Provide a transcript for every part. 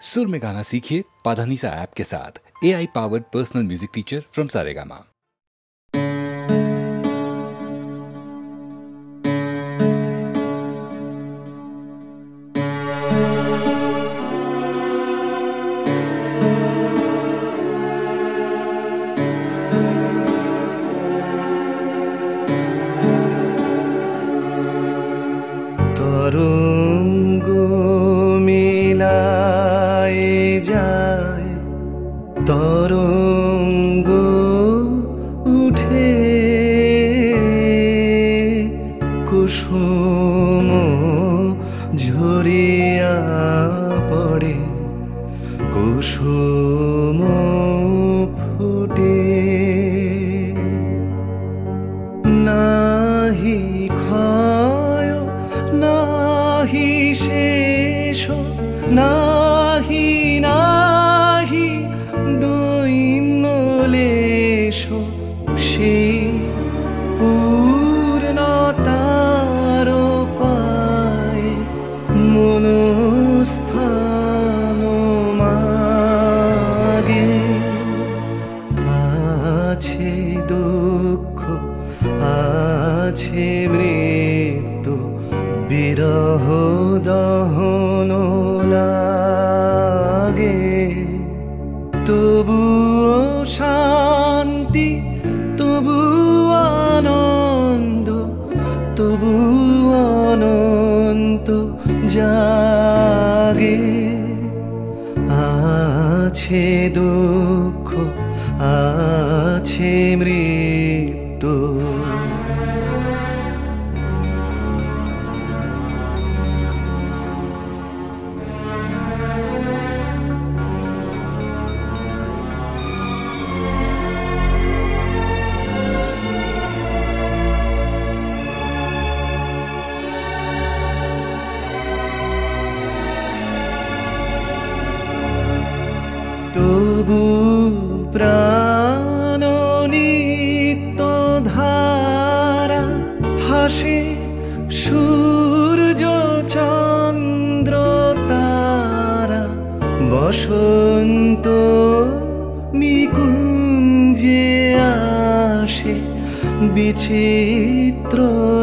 सुर में गाना सीखिए पाधानीसा ऐप के साथ। AI powered personal music teacher from Saregama. তরঙ্গ উঠে কুসুম ঝরিয়া পড়ে, কুসুম ফুটে নাহি ক্ষয় নাহি শেষ নাহি নাহি দৈন্যলেশ, সেই পূর্ণতার পায় মনস্থান মাগে। আছে দুঃখ আছে মৃত্যু, বিরহ দহন লাগে, তবুও শান্তি তবু আনন্দ, তবু অনন্ত জাগে। আছে দুঃখ আছে মৃত্যু। তবু প্রাণ নিত্য ধারা হাসে, সূর্য চন্দ্র তারা বসন্ত নিকুঞ্জে আসে বিচিত্র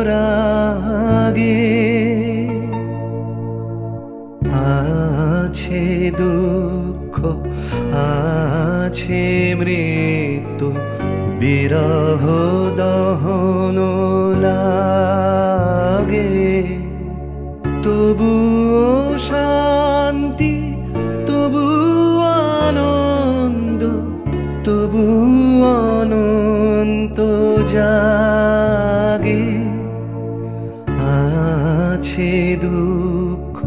রাগে। আছে দুঃখ আছে মৃত্যু, বিরহ দহন লাগে, তবুও শান্তি তবু আনন্দ, তবু অনন্ত জাগে। আছে দুঃখ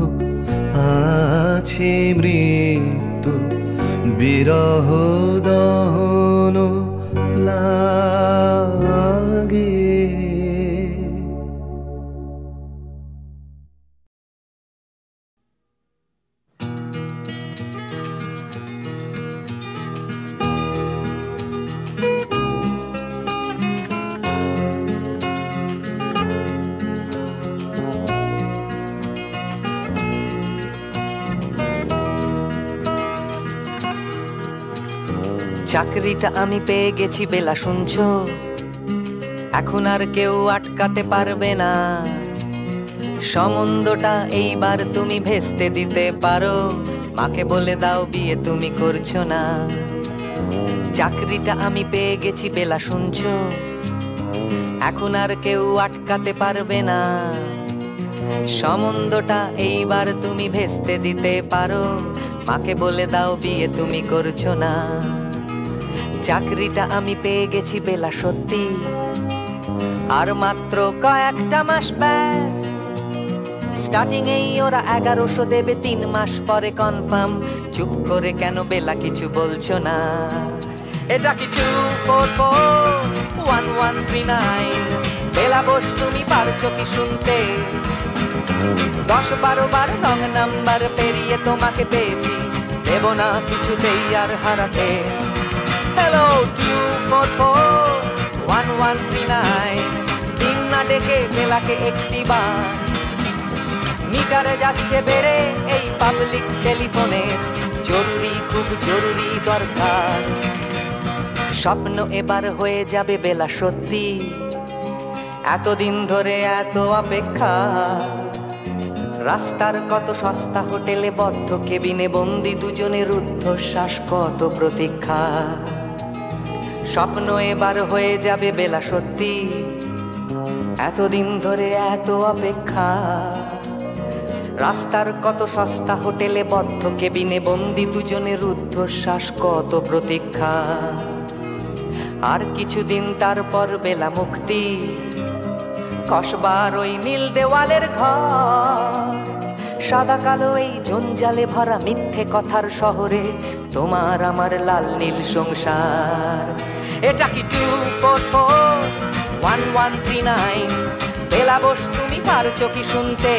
আছে মৃত্যু, বিরহ দহন লাগে। চাকরিটা আমি পেয়ে গেছি বেলা, শুনছো? এখন আর কেউ আটকাতে পারবে না। সম্বন্ধটা এইবার তুমি ভেস্তে দিতে পারো, মাকে বলে দাও বিয়ে তুমি করছো না। চাকরিটা আমি পেয়ে গেছি বেলা, শুনছো? এখন আর কেউ আটকাতে পারবে না। সম্বন্ধটা এইবার তুমি ভেস্তে দিতে পারো, মাকে বলে দাও বিয়ে তুমি করছো না। চাকরিটা আমি পেয়ে গেছি বেলা, সত্যি আর মাত্র কয়েকটা মাস ব্যাস। স্টার্টিং এই ওরা 1100 দেবে, 3 মাস পরে কনফার্ম। চুপ করে কেন বেলা কিছু বলছো না? এটা কি 2441139? বেলা বোস তুমি পারছো কি শুনতে? 10-12 বার রং নাম্বার পেরিয়ে তোমাকে পেয়েছি, দেব না কিছুতেই আর হারাতে। হ্যালো 2441139, দিন না ডেকে বেলাকে একটি বার। মিটারে যাচ্ছে বেড়ে এই পাবলিক টেলিফোনের জরুরি, খুব জরুরি দরকার। স্বপ্ন এবার হয়ে যাবে বেলা সত্যি, এতদিন ধরে এত অপেক্ষা। রাস্তার কত সস্তা হোটেলে বদ্ধ কেবিনে বন্দি দুজনের রুদ্ধশ্বাস, কত প্রতীক্ষা। স্বপ্ন এবার হয়ে যাবে বেলা সত্যি, এতদিন ধরে এত অপেক্ষা। রাস্তার কত সস্তা হোটেলে বদ্ধ কেবিনে বন্দি দুজনের রুদ্ধশ্বাস, কত প্রতীক্ষা। আর কিছুদিন তারপর বেলা মুক্তি, কসবার ওই নীল দেওয়ালের ঘর। সাদা কালো এই জঞ্জালে ভরা মিথ্যে কথার শহরে তোমার আমার লাল নীল সংসার। এটা কি 2441139? বেলা বোস তুমি পারছো কি শুনতে?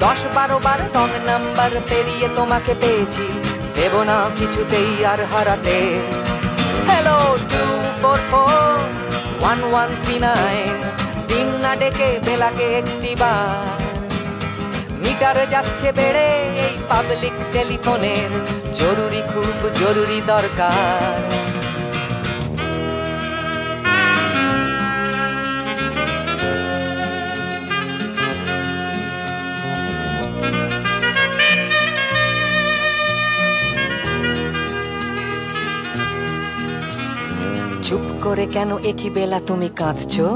10-12 বার রং নাম্বার পেরিয়ে তোমাকে পেয়েছি, দেব না কিছুতেই আর হারাতে। হ্যালো 2441139, দিন না ডেকে বেলাকে একটিবার। মিটার যাচ্ছে বেড়ে এই পাবলিক টেলিফোনের, জরুরি, খুব জরুরি দরকার। চুপ করে কেন একই বেলা তুমি কাঁদছো?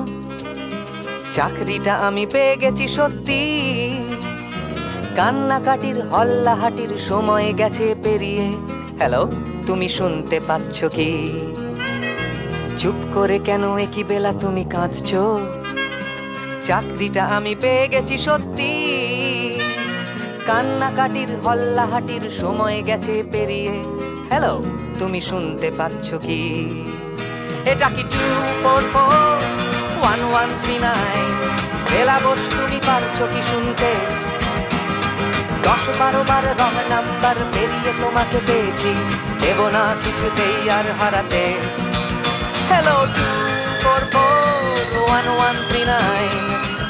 চাকরিটা আমি পেয়ে গেছি সত্যি, কান্নাকাটির হল্লাহাটির সময় গেছে পেরিয়ে। হ্যালো, তুমি শুনতে পাচ্ছ কি? চুপ করে কেন একই বেলা তুমি কাঁদছো? চাকরিটা আমি পেয়ে গেছি সত্যি, কান্নাকাটির হল্লাহাটির সময় গেছে পেরিয়ে। হ্যালো, তুমি শুনতে পাচ্ছ কি? এটা কি 2441139? বেলা বোস তুমি পারছো কি শুনতে? 10-12 বার রং নাম্বার পেরিয়ে তোমাকে পেয়েছি, দেব না কিছুতেই আর হারাতে। হ্যালো 2441139,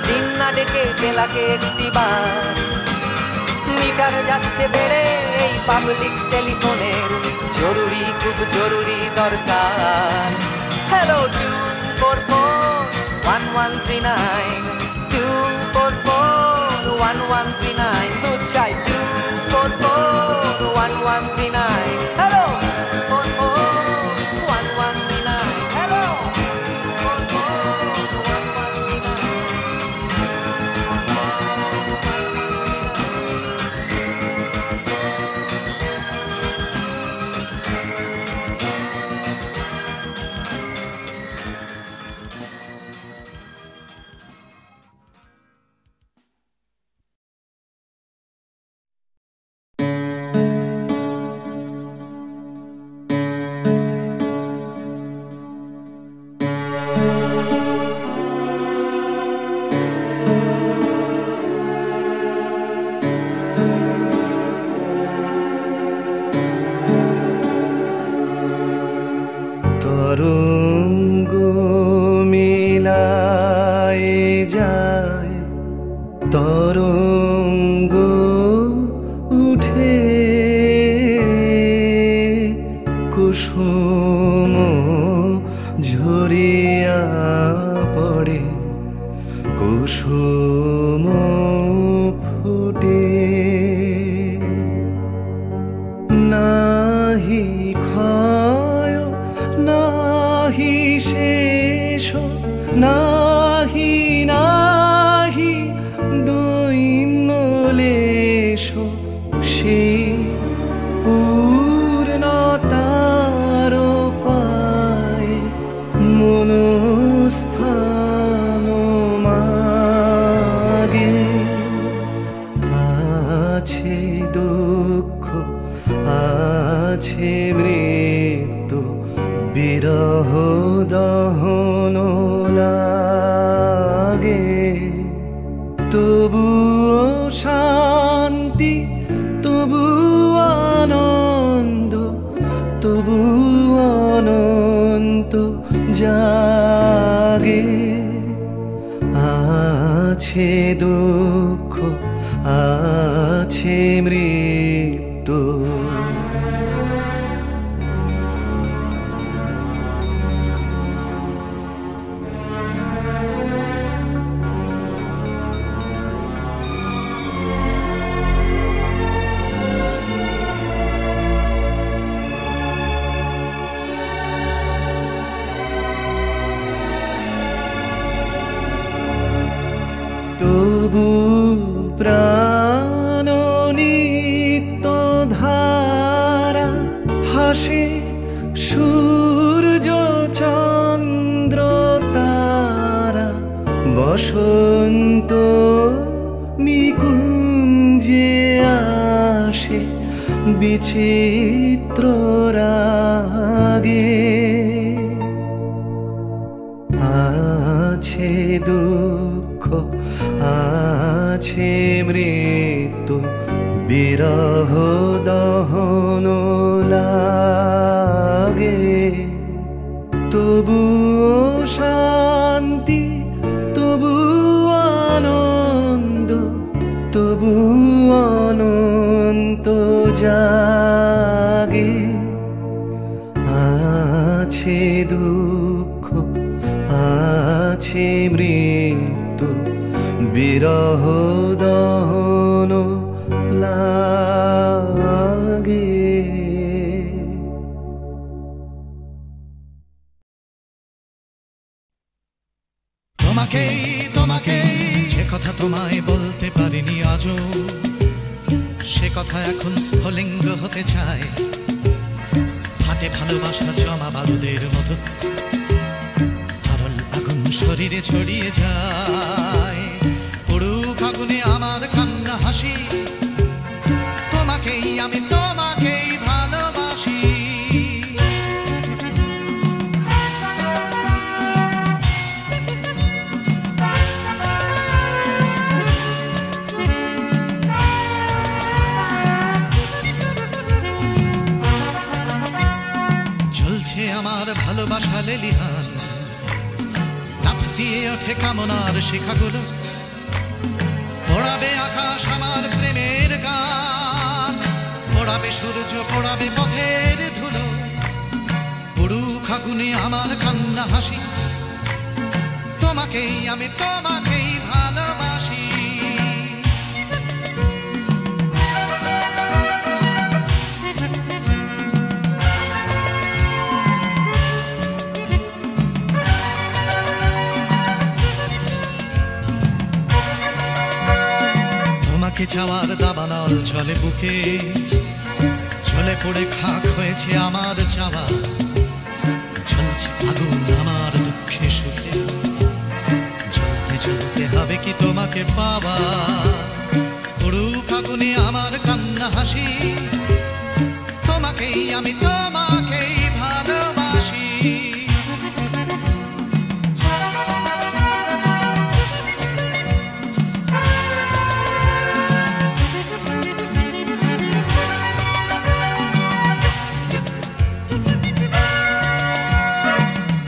দিন না ডেকে বেলাকে একটিবার। মিটার যাচ্ছে বেড়ে এই পাবলিক টেলিফোনের, জরুরি, খুব জরুরি দরকার। হ্যালো 2441139, 2441139, দুধ চাই 2441139। Hello 2441139, hello 2441139। তরঙ্গ মিলায়ে যায়, তরঙ্গ উঠে কুসুম ঝরিয়া পড়ে, কুসুম ফুটে। নাহি ক্ষয় নাহি শেষ, নাহি নাহি দৈন্যলেশ, সেই পূর্ণতার পায় মনস্থান মাগে। আছে দুঃখ, আছে মৃত্যু, বিরহ দহন লাগে। তবুও শান্তি, তবু আনন্দ, তবু অনন্ত জাগে। আছে দুঃখ, আছে মৃত্যু, মৃত্যু তবু প্রাণ নিত্য ধারা হাসে সূর্য চন্দ্র তারা বসন্ত নিকুঞ্জে আসে বিচিত্র রাগে আছে দুঃখ আছে মৃত্যু বিরহ দহন লাগে তবু শান্তি তবু আনন্দ তবু অনন্ত জাগে আছে দুঃখ আছে মৃত্যু বিরহ দহন লাগে তোমাকেই তোমাকেই যে কথা তোমায় বলতে পারিনি আজও সে কথা এখন স্ফুলিঙ্গ হতে চায় হাতে ভালোবাসা জমা বারুদের মতো তরল আগুন শরীরে ছড়িয়ে যায় পুরুক আগুনে আমার কান্না হাসি তোমাকেই আমি তোমাকেই ভালোবাসি ঝুলছে আমার ভালোবাসা লেলিহান লাফ দিয়ে ওঠে কামনার শিখাগুলো পোড়াবে আকাশ আমার প্রেমের গান পোড়াবে সূর্য পোড়াবে পথের ধুলো পুরুক আগুনে আমার কান্না হাসি তোমাকেই আমি তোমাকেই ভালোবাসি তোমাকে চাওয়ার দাবানল চলে বুকে চলে পড়ে খাক হয়েছে আমার চাওয়া জ্বলছে আগুন আমার দুঃখে সুখে জ্বলতে জ্বলতে হবে কি তোমাকে পাওয়া পুরুক আগুনে আমার কান্না হাসি তোমাকেই আমি তোমাকেই ভালোবাসি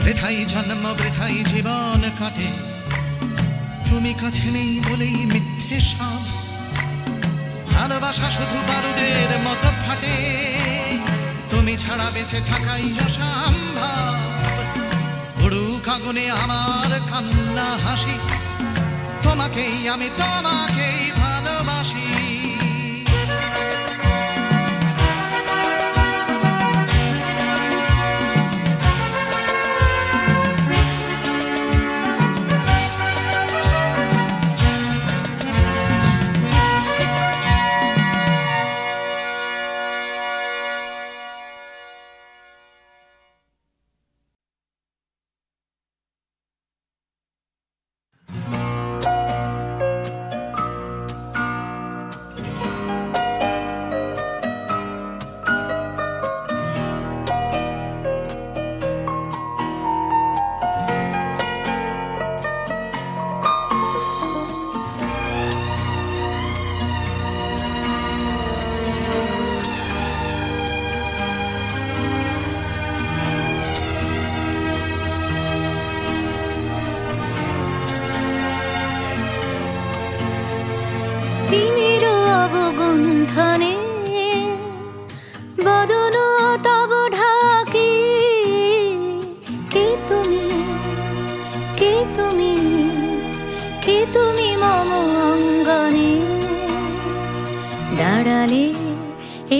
বৃথাই জন্ম বৃথাই জীবন কাটে তুমি কাছে নেই বলেই মিথ্যে সব ভালোবাসা শুধু বারুদের মতো ফাটে তুমি ছাড়া বেঁচে থাকাই অসম্ভব পুরুক আগুনে আমার কান্না হাসি তোমাকেই আমি তোমাকেই ভালোবাসি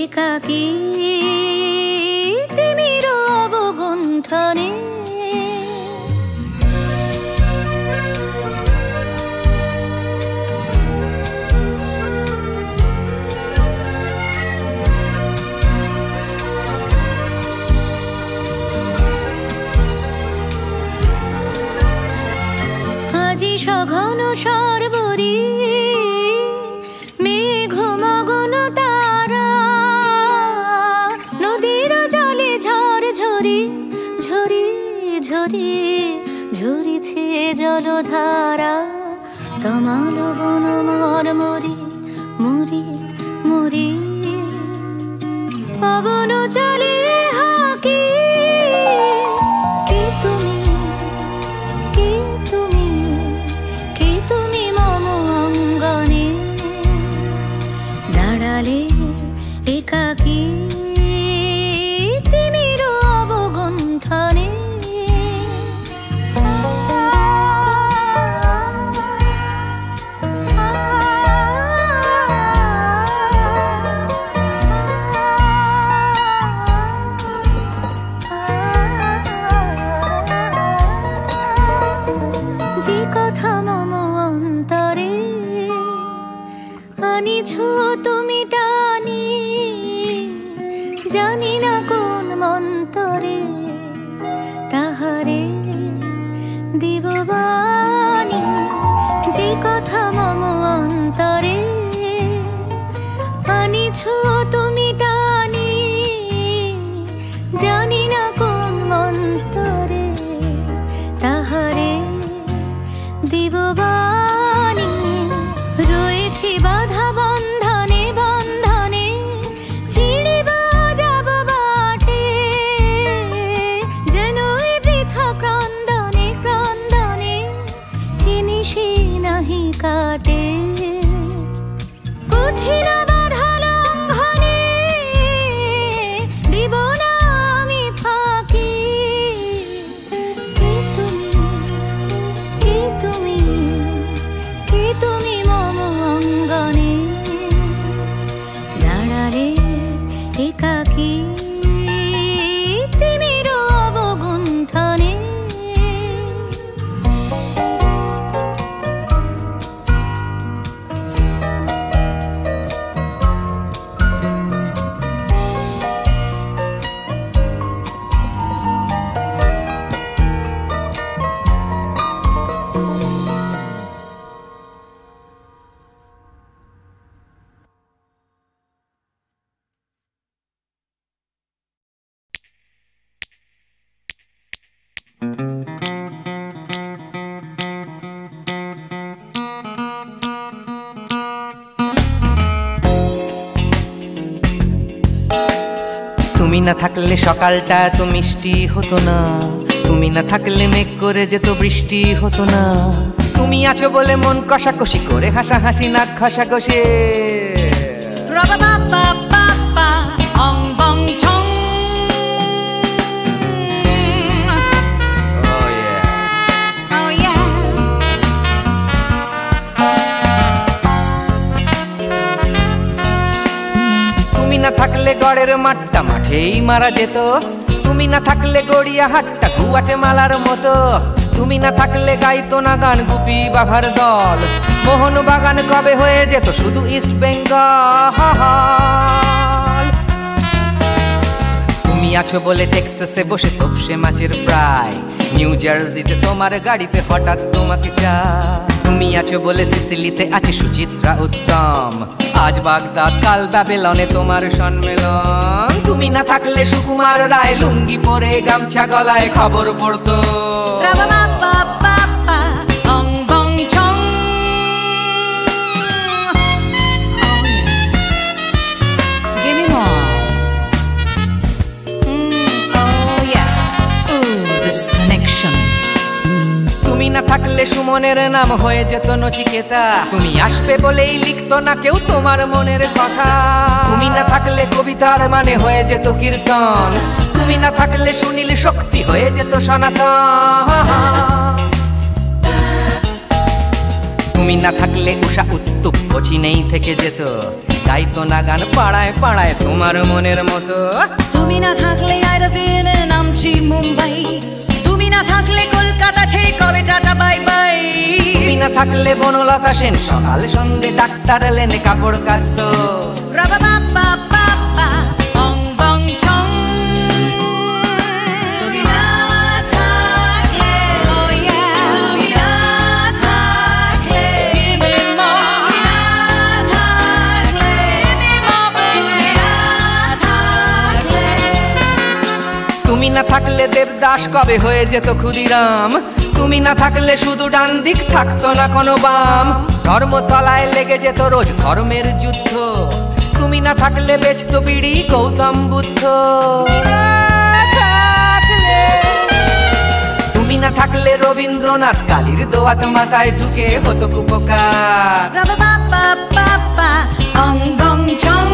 একাকী তিমির অবগুণ্ঠনে আজি সঘন সর্বরী মেঘ মগন তারা নদীর জলে ঝড় ঝরি ঝরি ঝরি ঝরিছে জলধারা তমাল বন মর মরি মরি মরি পবন চলে হাকি কে তুমি কে তুমি কে তুমি মম অঙ্গনে দাঁড়ালে একাকী তিমির অবগুণ্ঠনে যে কথা মম অন্তরে আনিছ তুমি টানি জানি না কোন মন্তরে তাহারে দিব বাণী যে কথা মম অন্তরে আনিছ তুমি টানি জানি না কোন মন্তরে তাহারে দিব বাণী রয়েছি বাধা বন্ধনে বন্ধনে ছিড়িব যাব বাটে যেন এই বৃথা ক্রন্দনে ক্রন্দনে নিশি নাহি কাটে কঠিন বাধা লঙ্ঘনে দিব না আমি ফাঁকি কে তুমি কে তুমি মম অঙ্গনে দাঁড়ালে একাকী তিমির অবগুণ্ঠনে তুমি না থাকলে সকালটা এত মিষ্টি হতো না, তুমি না থাকলে মেঘ করে যেত বৃষ্টি হতো না। তুমি আছো বলে মন কষাকষি করে হাসাহাসি নাক ঘষাঘষি তুমি না থাকলে গড়ের মাঠটা মাঠেই মারা যেত, তুমি না থাকলে গড়িয়া হাটটা গুয়াটে মালার মতো। তুমি না থাকলে গাইতো না গান গুপি বাঘার দল, মোহন বাগান কবে হয়ে যেত শুধু ইস্ট বেঙ্গল। তুমি আছো বলে টেক্সাসে বসে তপসে মাছের ফ্রাই, নিউ জার্সিতে তোমার গাড়িতে হঠাৎ তোমাকে চাই। তুমি আছো বলে সিসিলিতে আছে সুচিত্রা উত্তম, আজ বাগদাদ কাল ব্যাবিলনে তোমার সম্মেলন। তুমি না থাকলে সুকুমার রায় লুঙ্গি পরে গামছা গলায় খবর পড়তো। তুমি না থাকলে সুমনের নাম হয়ে যেত নচিকেতা, তুমি আসবে বলেই লিখতো না কেউ তোমার মনের কথা। তুমি না থাকলে কবিতার মানে হয়ে যেত কীর্তন, তুমি না থাকলে সুনীল শক্তি হয়ে যেত সনাতন। তুমি না থাকলে উষা উত্তুপ অচিনেই থেকে যেত, গাইতো না গান পাড়ায় পাড়ায় তোমার মনের মতো। তুমি না থাকলে আইরবিনে নামছি মুম্বাই, তুমি না থাকলে কলকাতা ছেড়ে কবে টাটা বাই বাই। তুমি না থাকলে বনলতা সেন সকাল সন্ধে ডাক্তার লেনে কাপড় কাচতো। রাবা বাবা বাবা বং বং চং। তুমি না থাকলে oh yeah, তুমি না থাকলে give me more, তুমি না থাকলে give me more, তুমি না থাকলে। তুমি না থাকলে দেবদাস কবে হয়ে যেত ক্ষুদিরাম, তুমি না থাকলে শুধু ডান দিক থাকতো না কোনো বাম। ধর্মতলায় লেগে যেত রোজ ধর্মের যুদ্ধ, তুমি না থাকলে বেচতো বিড়ি গৌতম বুদ্ধ। তুমি না থাকলে রবীন্দ্রনাথ কালীর দোয়াত মাথায় ঢুকে হতো কুপকার। রাবা বাবা বাবা বং বং চং।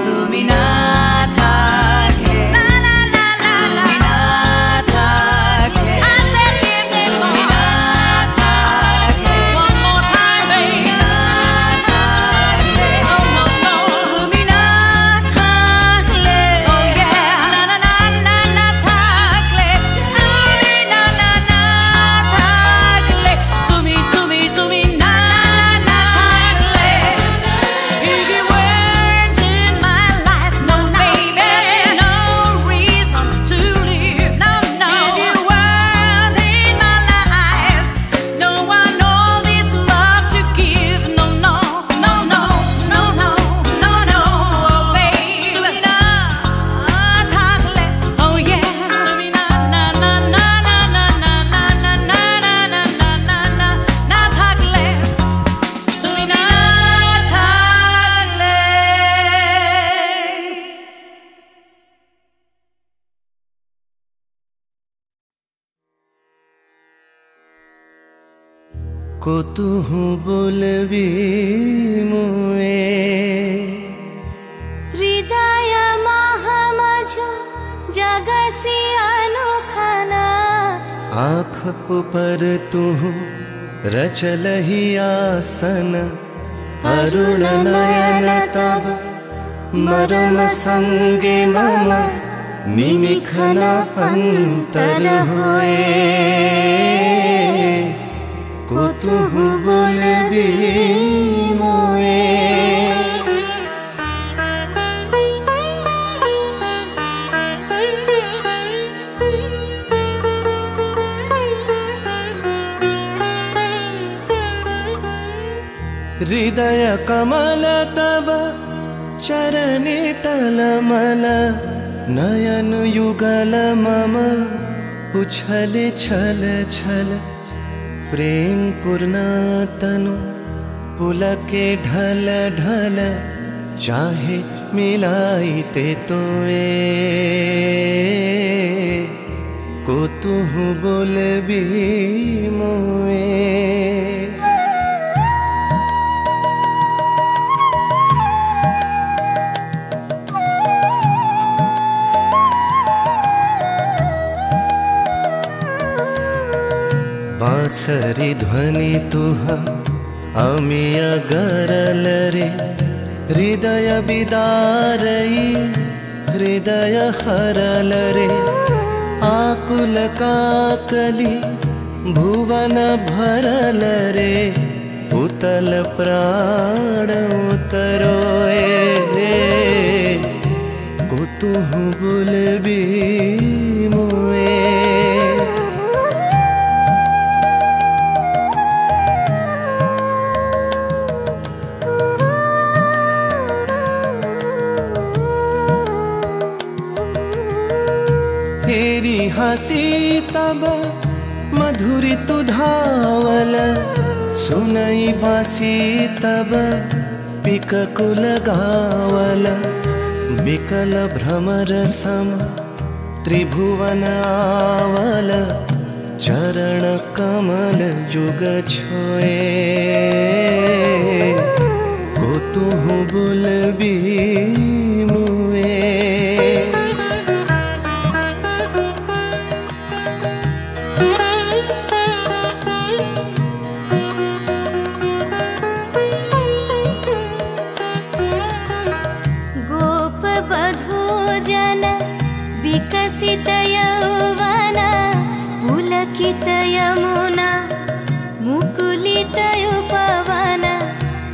তুমি না থাকলে না না না না, তুমি না থাকলে I said give me more, তুমি না থাকলে one more time baby, তুমি না থাকলে oh no no, তুমি না থাকলে oh yeah, না না না না না থাকলে, তুমি না না না থাকলে, তুমি তুমি তুমি না না থাকলে। If you weren't in my life, no baby, no reason to live, no no. If you weren't in my life, no one all this love to give, no no no no no no no no, oh baby. তুমি না থাকলে oh yeah, তুমি না না না না না না না না না না না না না না না থাকলে, তুমি না থাকলে। কতুহু বলবি মুয়ে হৃদয় মহামঝু জগসি অনুখানা आँख ऊपर तू रचलहि आसन अरुण नयन तब मरम संगे मम निमिखन अंतर होए कुतुहु बोलबी मोए हृदय कमल तब चरणे टलमल नयन युगल मम उछल छल छल प्रेम पूर्ण तनु पुलके ढल ढल चाहे मिलाइते तोए कुतुहु बोलबी मोए बांसरी ध्वनि तुह अमिय गरल रे हृदय बिदारई हृदय हरल रे आकुल काकली भुवन भरल रे उतल प्राण उतरोए कुतुहु बोलबी मोए हेरी हसी तब मधुरी तु धावल सुनई बासी तब पिककुल गावल बिकल भ्रमर सम त्रिभुवन आवल चरण कमल युग छोए कुतुहु बोलबी मोए विकसित यौवन पुलकित यमुना मुकुलित उपवन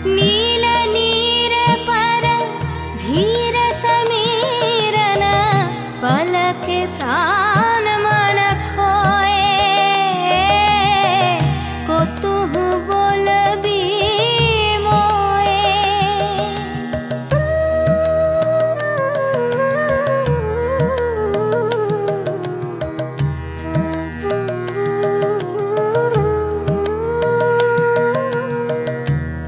नील नीर पर धीर समीरन पलके प्राण मन खोए को तुहु बोलबी मोए।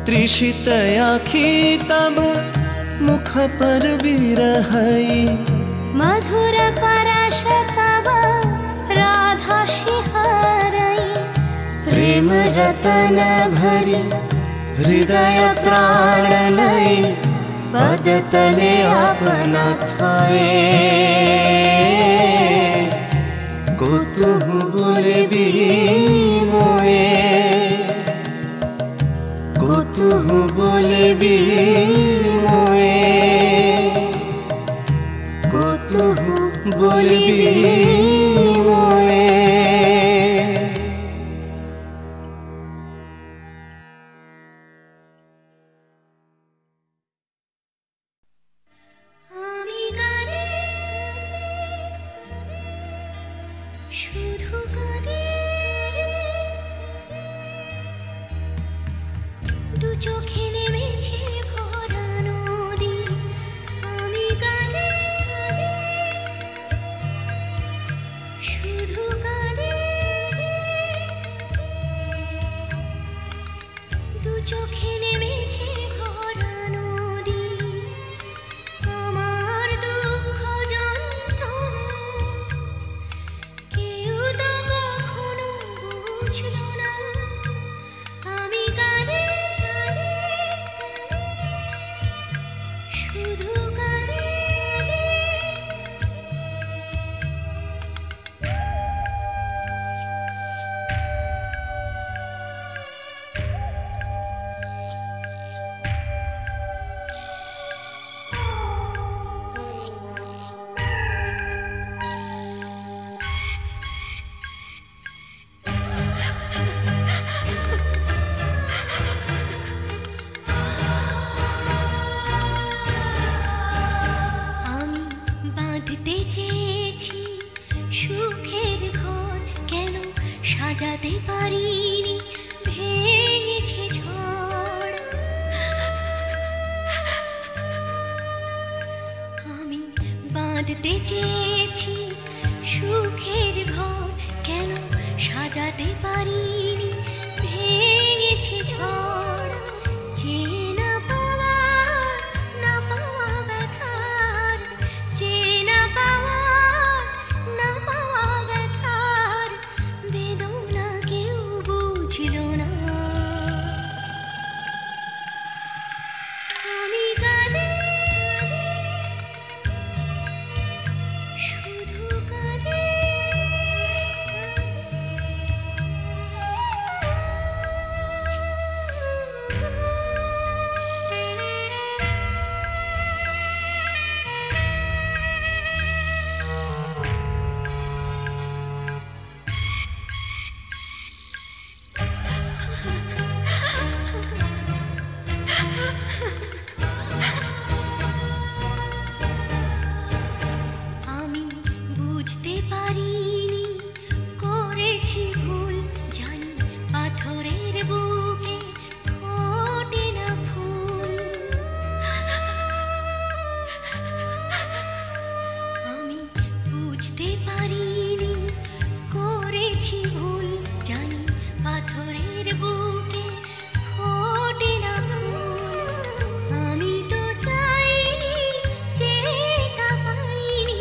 तृषित आँखी तब मुख पर बिरहई मधुर परश तब राधा शिहरई प्रेम रतन भरी हृदय प्राण लई पद तले अपना थाए को तुहु बोलबी मोए को तुहु बोलबी मोए को तुहु बोलबी मोए। আমি গানে শুধু গানে দু চোখে নেমেছে ভরা নদী। আমি গানে শুধু গানে দু চোখে নেমেছে ভরা নদী। আমার দুঃখ যন্ত্রণা কেউ তো কখনো বুঝল না। আমি গানে শুধু গানে আমি বাঁধতে চেয়েছি সুখের ঘর, কেন সাজাতে পারিনি ভেঙেছে ঝড়। আমি বাঁধতে চেয়েছি সুখের ঘর, কেন সাজাতে পারিনি ভেঙেছে ঝড়। যে না পাওয়া না পাওয়া ব্যথার, যে না পাওয়া না পাওয়া ব্যথার বেদনা কেউ বুঝল না। আমি গানে শুধু গানে আমি বুঝতে পারিনি করেছি ভুল, জানি পাথরের বুকে ফোটে না ফুল। আমি বুঝতে পারিনি করেছি ভুল, জানি পাথরের বুকে ফোটে না ফুল। আমি তো চাইনি যেটা পাইনি,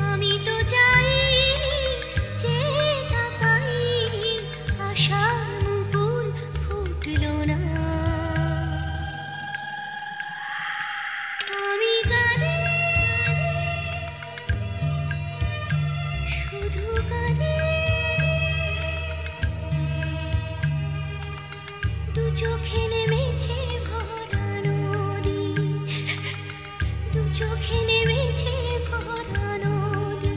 আমি তো চাইনি যেটা পাইনি, আশার মুকুল ফুটল না। আমি গানে শুধু গানে দু চোখে নেমেছে ভরা নদী, দু চোখে নেমেছে ভরা নদী।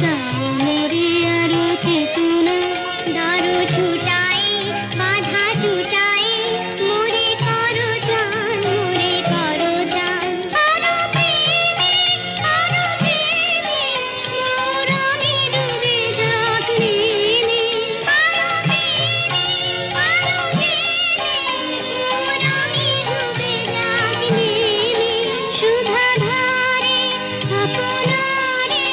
দাও মোরে আরো চেতনা দারু ছুটাই বাধা টুটাই মোরে করো ত্রাণ মোরে করো ত্রাণ আরো প্রেমে মোর আমি ডুবে যাক নীলে আরো প্রেমে মোর আমি ডুবে যাক নীলে সুধা ধারে আপনারে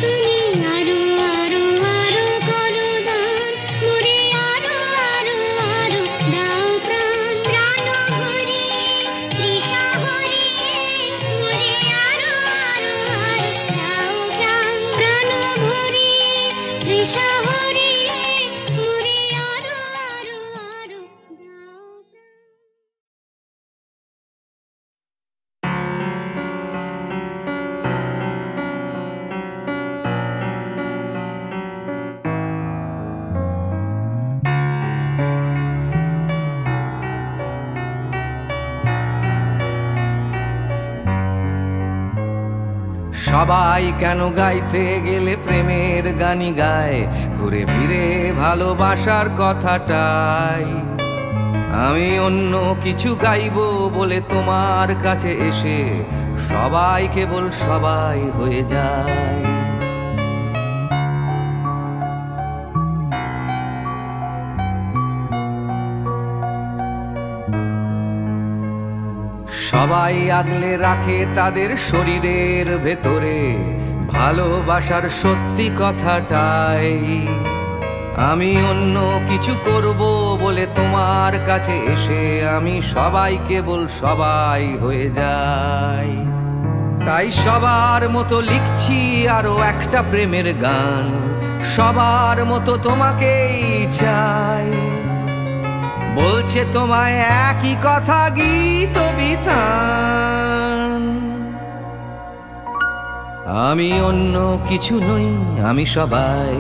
তুমি আরো আরো আরো করো দান মোরে আরো আরো আরো দাও প্রাণ প্রাণ ভরিয়ে তৃষা ভরিয়ে মোরে আরো আরো আরো দাও প্রাণ প্রাণ ভরিয়ে তৃষা ভরিয়ে মোরে আরো আরো আরো দাও প্রাণ। সবাই কেন গাইতে গেলে প্রেমের গানই গায়, ঘুরে ফিরে ভালোবাসার কথাটাই। আমি অন্য কিছু গাইবো বলে তোমার কাছে এসে সবাই কেবল সবাই হয়ে যায়। সবাই আগলে রাখে তাদের শরীরের ভেতরে ভালোবাসার সত্যি কথাটাই। আমি অন্য কিছু করব বলে তোমার কাছে এসে আমি সবাই কেবল সবাই হয়ে যাই। তাই সবার মতো লিখছি আরো একটা প্রেমের গান, সবার মতো তোমাকেই চাই। বলছে তোমায় একই কথা গীত বিতান। আমি অন্য কিছু নই, আমি সবাই।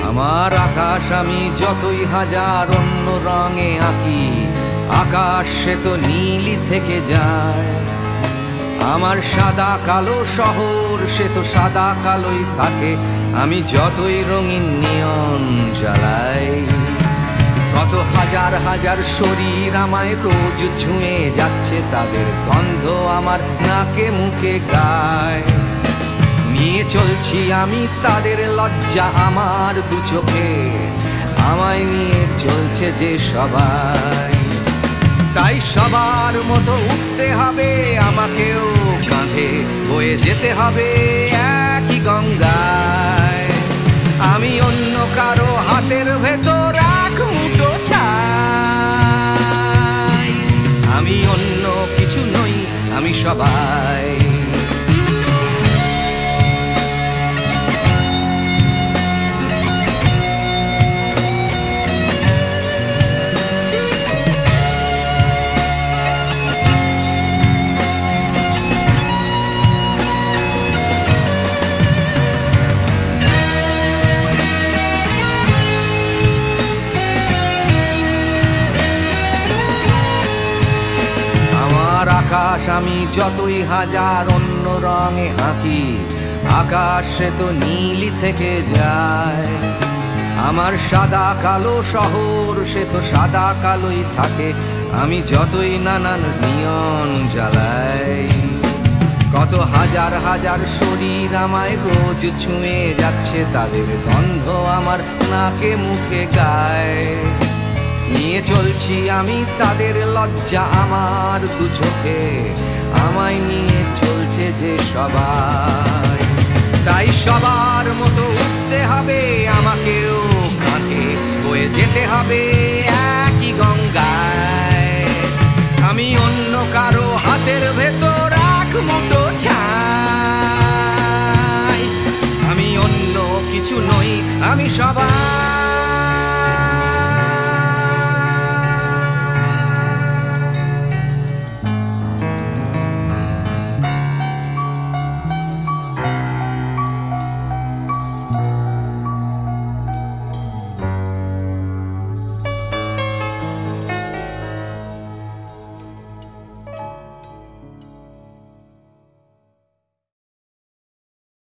আমার আকাশ আমি যতই হাজার অন্য রঙে আঁকি, আকাশ সে তো নীলই থেকে যায়। আমার সাদা কালো শহর সে তো সাদা কালোই থাকে, আমি যতই রঙিন নিয়ন জ্বালাই। কত হাজার হাজার শরীর আমায় রোজ ছুঁয়ে যাচ্ছে, তাদের গন্ধ আমার নাকে মুখে গায়। নিয়ে চলছি আমি তাদের লজ্জা আমার দু চোখে, আমায় নিয়ে চলছে যে সবাই। তাই সবার মতো উঠতে হবে আমাকেও, কাঁধে বয়ে যেতে হবে একই গঙ্গায়। আমি অন্য কারো হাতের ভেতর এক মুঠো চাই। আমি অন্য কিছু নই, আমি সবাই। আকাশ আমি যতই হাজার অন্য রঙে আঁকি, আকাশ সে তো নীলই থেকে যায়। আমার সাদা কালো শহর সে তো সাদা কালোই থাকে, আমি যতই নানান নিয়ন জ্বালাই। কত হাজার হাজার শরীর আমায় রোজ ছুঁয়ে যাচ্ছে, তাদের গন্ধ আমার নাকে মুখে গায়। নিয়ে চলছি আমি তাদের লজ্জা আমার দু চোখে, আমায় নিয়ে চলছে যে সবাই। তাই সবার মতো উঠতে হবে আমাকেও, কাঁধে বয়ে যেতে হবে একই গঙ্গায়। আমি অন্য কারো হাতের ভেতর এক মুঠো চাই। আমি অন্য কিছু নই, আমি সবাই।